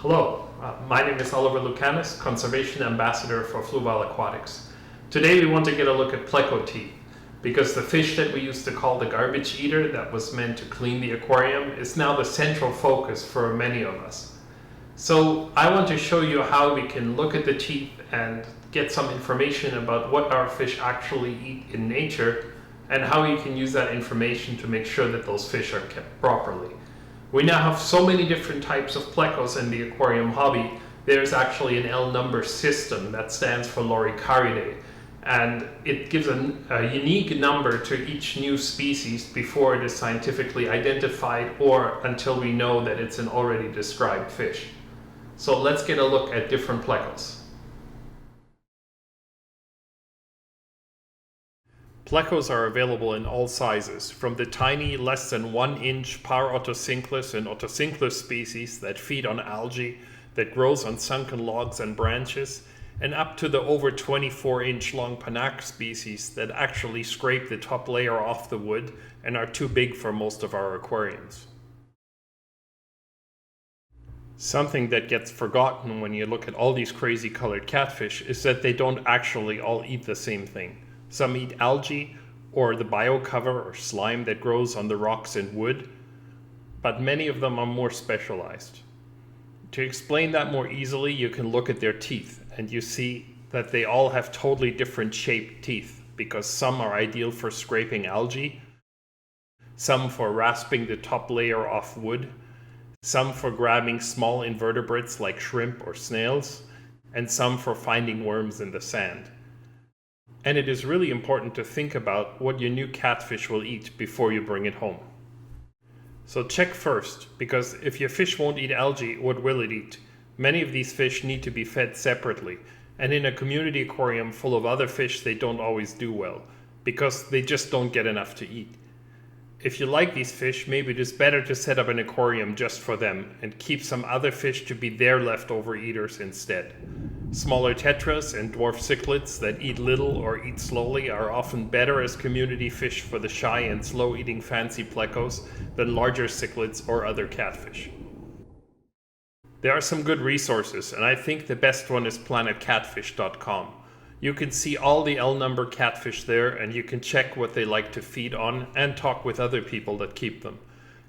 Hello, my name is Oliver Lucanus, Conservation Ambassador for Fluval Aquatics. Today we want to get a look at pleco teeth, because the fish that we used to call the garbage eater that was meant to clean the aquarium is now the central focus for many of us. So I want to show you how we can look at the teeth and get some information about what our fish actually eat in nature and how you can use that information to make sure that those fish are kept properly. We now have so many different types of plecos in the aquarium hobby. There's actually an L number system that stands for Loricariidae, and it gives a unique number to each new species before it is scientifically identified or until we know that it's an already described fish. So let's get a look at different plecos. Plecos are available in all sizes, from the tiny, less than 1 inch Parotocinclus and Otocinclus species that feed on algae that grows on sunken logs and branches, and up to the over 24-inch long Panax species that actually scrape the top layer off the wood and are too big for most of our aquariums. Something that gets forgotten when you look at all these crazy colored catfish is that they don't actually all eat the same thing. Some eat algae or the biocover or slime that grows on the rocks and wood, but many of them are more specialized. To explain that more easily, you can look at their teeth, and you see that they all have totally different shaped teeth, because some are ideal for scraping algae, some for rasping the top layer off wood, some for grabbing small invertebrates like shrimp or snails, and some for finding worms in the sand. And it is really important to think about what your new catfish will eat before you bring it home. So check first, because if your fish won't eat algae, what will it eat? Many of these fish need to be fed separately, and in a community aquarium full of other fish they don't always do well, because they just don't get enough to eat. If you like these fish, maybe it is better to set up an aquarium just for them and keep some other fish to be their leftover eaters instead. Smaller tetras and dwarf cichlids that eat little or eat slowly are often better as community fish for the shy and slow-eating fancy plecos than larger cichlids or other catfish. There are some good resources, and I think the best one is planetcatfish.com. You can see all the L number catfish there, and you can check what they like to feed on and talk with other people that keep them.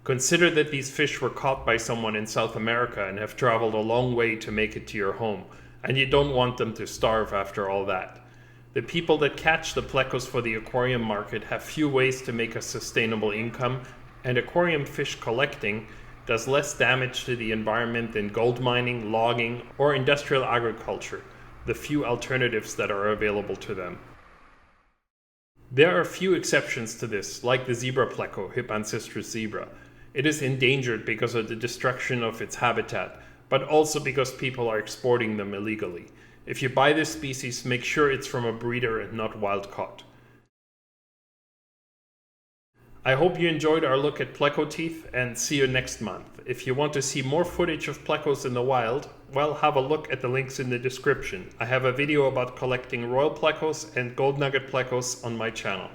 Consider that these fish were caught by someone in South America and have traveled a long way to make it to your home, and you don't want them to starve after all that. The people that catch the plecos for the aquarium market have few ways to make a sustainable income, and aquarium fish collecting does less damage to the environment than gold mining, logging, or industrial agriculture, the few alternatives that are available to them. There are a few exceptions to this, like the zebra pleco, Hypancistris zebra. It is endangered because of the destruction of its habitat, but also because people are exporting them illegally. If you buy this species, make sure it's from a breeder and not wild caught. I hope you enjoyed our look at pleco teeth, and see you next month. If you want to see more footage of plecos in the wild, well, have a look at the links in the description. I have a video about collecting royal plecos and gold nugget plecos on my channel.